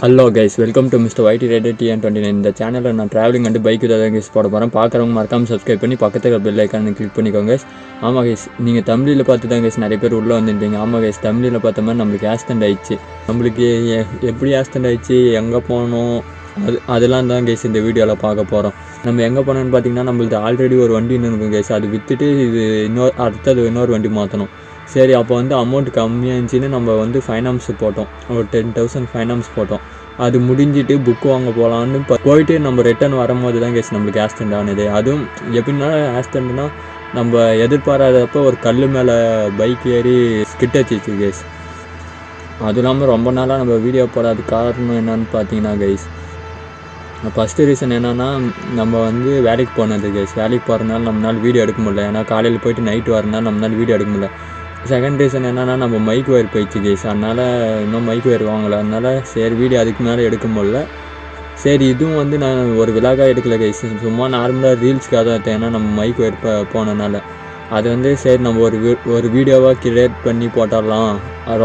Hello guys, welcome to mister YT Raider TN29. இந்த சேனலில் நான் ட்ராவலிங் அண்ட் பைக் தான் கைஸ் போட போகிறேன். பார்க்குறவங்க மறக்காமல் சப்ஸ்கிரைப் பண்ணி பக்கத்தில் பெல் ஐக்கானை கிளிக் பண்ணிக்கோங்க கைஸ். ஆமாம் கைஸ், நீங்கள் தமிழில் பார்த்து தான் கைஸ் நிறைய பேர் உள்ளே வந்துருந்தீங்க. ஆமாம் கைஸ், தமிழில் பார்த்த மாதிரி நம்மளுக்கு ஆக்சிடென்ட் ஆகிடுச்சு. நம்மளுக்கு எப்படி ஆக்சிடென்ட் ஆகிடுச்சு, எங்கே போனோம், அதெல்லாம் தான் கைஸ் இந்த வீடியோவில் பார்க்க போகிறோம். நம்ம எங்கே போனோன்னு பார்த்தீங்கன்னா, நம்மளுக்கு ஆல்ரெடி ஒரு வண்டி இருக்கும் கைஸ். அது விற்றுட்டு இது இன்னொரு வண்டி மாற்றணும். சரி, அப்போ வந்து அமௌண்ட் கம்மியாக இருந்துச்சின்னு நம்ம ஃபைனான்ஸ் போட்டோம். ஒரு 10,000 ஃபைனான்ஸ் போட்டோம். அது முடிஞ்சிட்டு புக்கு வாங்க போகலான்னு போயிட்டு நம்ம ரிட்டர்ன் வரும்போது தான் கேஸ் நம்மளுக்கு ஆக்சிடென்ட் ஆனது. அதுவும் எப்படின்னா ஆக்சிடென்ட்னா நம்ம எதிர்பாராதப்போ ஒரு கல் மேலே பைக் ஏறி ஸ்கிட் அடிச்சிச்சு கேஸ். அதுவும் இல்லாமல் ரொம்ப நாளாக நம்ம வீடியோ போடாத காரணம் என்னன்னு பார்த்தீங்கன்னா கைஸ், ஃபஸ்ட்டு ரீசன் என்னென்னா நம்ம வேலைக்கு போனது கேஸ். வேலைக்கு போகிறதுனால நம்மளால் வீடியோ எடுக்க முடியல. ஏன்னா காலையில் போய்ட்டு நைட்டு வரனால நம்மளால் வீடியோ எடுக்க முடியல. செகண்ட் ரீசன் என்னென்னா நம்ம மைக் ஒயர் போயிடுச்சு கேஸ். அதனால் இன்னும் மைக் ஒயர் வாங்கலை. அதனால் சரி வீடியோ அதுக்கு மேலே எடுக்க முடியல. சரி, இதுவும் நான் ஒரு விலாகாக எடுக்கல கேஸ், சும்மா நார்மலாக ரீல்ஸ்க்காக தான் எடுத்தேன். ஏன்னா நம்ம மைக் ஒயர் போனனால அது சரி நம்ம ஒரு வீடியோவாக கிரியேட் பண்ணி போட்டுடலாம்.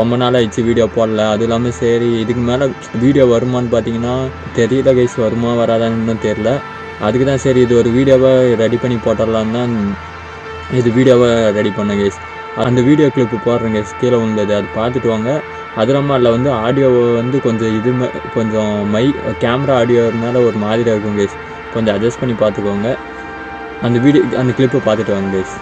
ரொம்ப நாள் ஆயிடுச்சு வீடியோ போடல. அதுவும் இல்லாமல் சரி இதுக்கு மேலே வீடியோ வருமானு பார்த்தீங்கன்னா தெரியல கைஸ். வருமா வராதான்னு இன்னும் தெரில. அதுக்கு தான் சரி இது ஒரு வீடியோவாக ரெடி பண்ணி போட்டுடலான்னு தான் இது வீடியோவை ரெடி பண்ணேன் கைஸ். அந்த வீடியோ கிளிப்பு போடுறேன் கைஸ், கீழே வந்தது, அது பார்த்துட்டு வாங்க. அது இல்லாமல் அதில் ஆடியோவை கொஞ்சம் கேமரா ஆடியோனால ஒரு மாதிரியாக இருக்கும் கைஸ். கொஞ்சம் அட்ஜஸ்ட் பண்ணி பார்த்துக்கோங்க. அந்த கிளிப்பை பார்த்துட்டு வாங்க கைஸ்.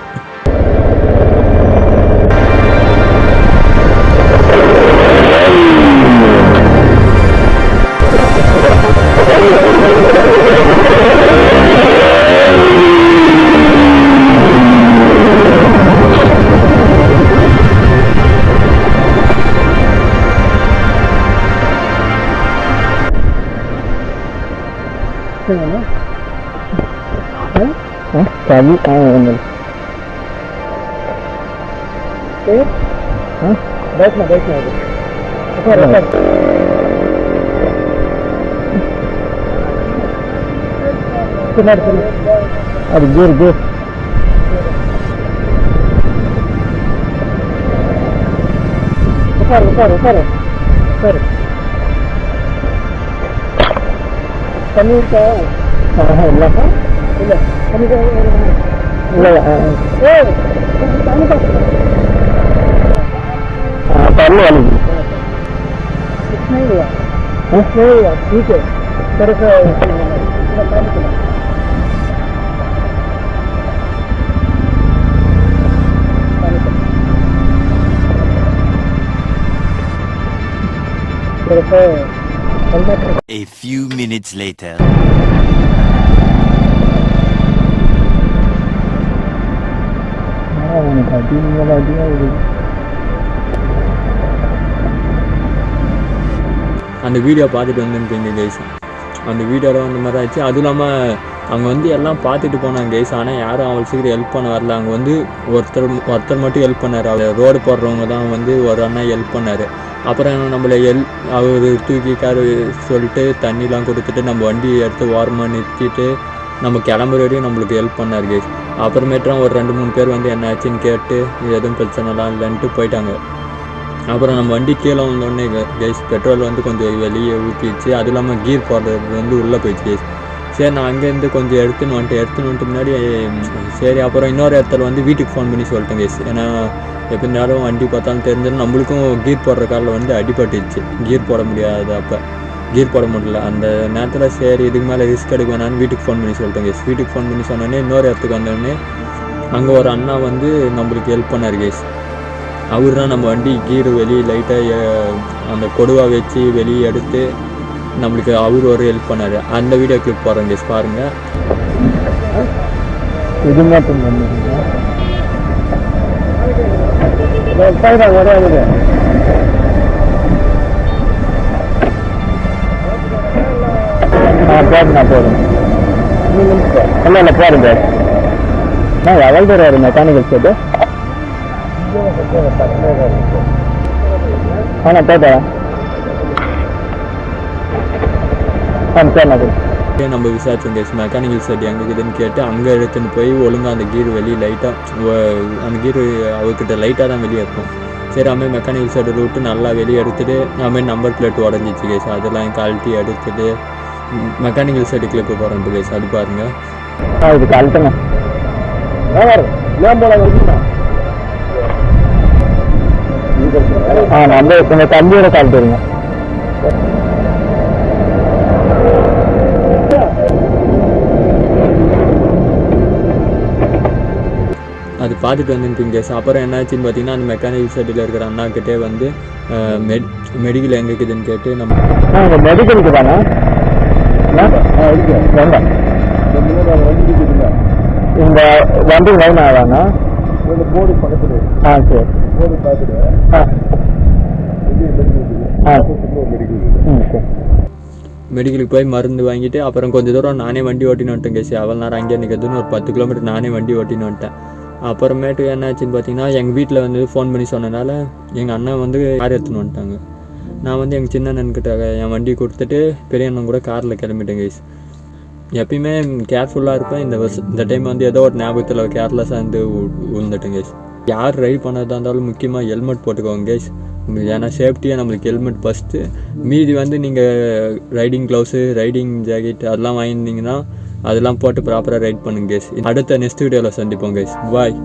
Kami बैठना अरे गिर उतार कमी का ठीक है तरह से A few minutes later. அந்த வீடியோ பார்த்துட்டு வந்துருக்கீங்க கைஸ். அந்த வீடியோவில் அந்த மாதிரி ஆச்சு. அதுவும் இல்லாமல் அவங்க எல்லாம் பார்த்துட்டு போனாங்க கைஸ். ஆனால் யாரும் அவளுக்கு சீக்கிரம் ஹெல்ப் பண்ண வரல. அங்கே ஒருத்தர் மட்டும் ஹெல்ப் பண்ணார். அவர் ரோடு போடுறவங்க தான் ஒரு அண்ணா ஹெல்ப் பண்ணார். அப்புறம் நம்மளை அவர் தூக்கி சொல்லிட்டு தண்ணிலாம் கொடுத்துட்டு நம்ம வண்டி எடுத்து ஓரமாக நிறுத்திட்டு நம்ம கிளம்புற வரையும் நம்மளுக்கு ஹெல்ப் பண்ணார் கைஸ். அப்புறமேட்டு ஒரு 2-3 பேர் என்ன ஆச்சுன்னு கேட்டு எதுவும் பிரச்சனைலாம் இல்லைன்ட்டு போயிட்டாங்க. அப்புறம் நம்ம வண்டி கீழே வந்தோடனே கைஸ் பெட்ரோல் கொஞ்சம் வெளியே ஊற்றிடுச்சு. அதுவும் இல்லாமல் கீர் போடுறது உள்ளே போயிடுச்சு கைஸ். சரி, நான் அங்கேருந்து கொஞ்சம் எடுத்துன்னு வந்துட்டு முன்னாடி சரி அப்புறம் இன்னொரு இடத்துல வீட்டுக்கு ஃபோன் பண்ணி சொல்லிட்டேன் கைஸ். ஏன்னா எப்படி இருந்தாலும் வண்டி பார்த்தாலும் தெரிஞ்சாலும் நம்மளுக்கும் கீர் போடுற காலில் அடிபட்டுச்சு. கீர் போட முடியாது. அப்போ கீர் போட முடியல அந்த நேரத்தில். சரி இதுக்கு மேலே ரிஸ்க் எடுக்க வேணான்னு வீட்டுக்கு ஃபோன் பண்ணி சொல்லிட்டேன் கைஸ். வீட்டுக்கு ஃபோன் பண்ணி சொன்னோடனே இன்னொரு இடத்துக்கு வந்தோடனே அங்கே ஒரு அண்ணா நம்மளுக்கு ஹெல்ப் பண்ணார் கைஸ். அவர் தான் நம்ம வண்டி கீர் வெளியே லைட்டாக அந்த கொடுவா வச்சு வெளியே எடுத்து நம்மளுக்கு அவர் ஒரு ஹெல்ப் பண்ணார். அந்த வீடியோ கிளிப் போடுறேன் கைஸ், பாருங்கள். போடுங்க நான் எவ்வளோ தூரம் வரும் மெக்கானிக்கல் ஷெட்டு? ஆனால் போட்டேன் நம்ம விசாரிச்சோம் கேஸ். மெக்கானிக்கல் செட் எங்கே இருக்குதுன்னு கேட்டு அங்கே எடுத்துன்னு போய் ஒழுங்காக அந்த கீர் வெளியே லைட்டாக அந்த கீர் அவர்கிட்ட லைட்டாக தான் வெளியே இருக்கும். சரி அதுமாதிரி மெக்கானிக்கல் சைடு ரூட்டு நல்லா வெளியே எடுத்துகிட்டு அதுமாதிரி நம்பர் பிளேட் உடஞ்சிச்சு கேஸ், அதெல்லாம் கழட்டி எடுத்துகிட்டு மெக்கானிக்கல் சைடு கிளிப்பு போகிறோம் கேஸ். அது பாருங்கள் இது கழட்டுங்க. நம்ம கொஞ்சம் தம்பியோட கழட்டுருங்க. அது பார்த்துட்டு வந்துருப்பீங்க கேஸ். அப்புறம் என்னாச்சுன்னு பார்த்தீங்கன்னா அந்த மெக்கானிக்கல் சைடில் இருக்கிற அண்ணாக்கிட்டே வந்து மெடிக்கல் எங்கே இருக்குதுன்னு கேட்டு நம்ம மெடிக்கலுக்கு தானே வேண்டாம் இந்த வண்டி லைன் ஆகாண்ணா போர்டு பக்கத்துல. சரி போர்டு பார்த்துட்டு மெடிக்கலுக்கு போய் மருந்து வாங்கிட்டு அப்புறம் கொஞ்சம் தூரம் நானே வண்டி ஓட்டின்னு வந்துட்டேன் கேஸ். அவ்வளோ நேரம் அங்கே நிற்கிறதுன்னு ஒரு 10 கிலோமீட்டர் நானே வண்டி ஓட்டின்னு வந்துட்டேன். அப்புறமேட்டு என்னாச்சுன்னு பார்த்தீங்கன்னா எங்கள் வீட்டில் வந்து ஃபோன் பண்ணி சொன்னனால எங்கள் அண்ணன் வந்து கார் எடுத்துன்னு வந்துட்டாங்க. நான் வந்து எங்கள் சின்ன அண்ணன்கிட்ட என் வண்டி கொடுத்துட்டு பெரிய அண்ணன் கூட காரில் கிளம்பிட்டேன் கைஸ். எப்பயுமே கேர்ஃபுல்லாக இருப்பேன். இந்த டைம் வந்து ஏதோ ஒரு ஞாபகத்தில் கேர்லெஸ்ஸாக இருந்து விழுந்துட்டேன் கைஸ். யார் ரைட் பண்ணதாக இருந்தாலும் முக்கியமாக ஹெல்மெட் போட்டுக்கோங்க கைஸ். ஏன்னா சேஃப்டியாக நம்மளுக்கு ஹெல்மெட் ஃபஸ்ட்டு, மீதி வந்து நீங்கள் ரைடிங் க்ளவுஸு ரைடிங் ஜாக்கெட் அதெல்லாம் வாங்கியிருந்தீங்கன்னா அதெல்லாம் போட்டு ப்ராப்பராக ரைட் பண்ணுங்க கைஸ். அடுத்த நெக்ஸ்ட் வீடியோவில் சந்திப்போம் கைஸ். பாய்.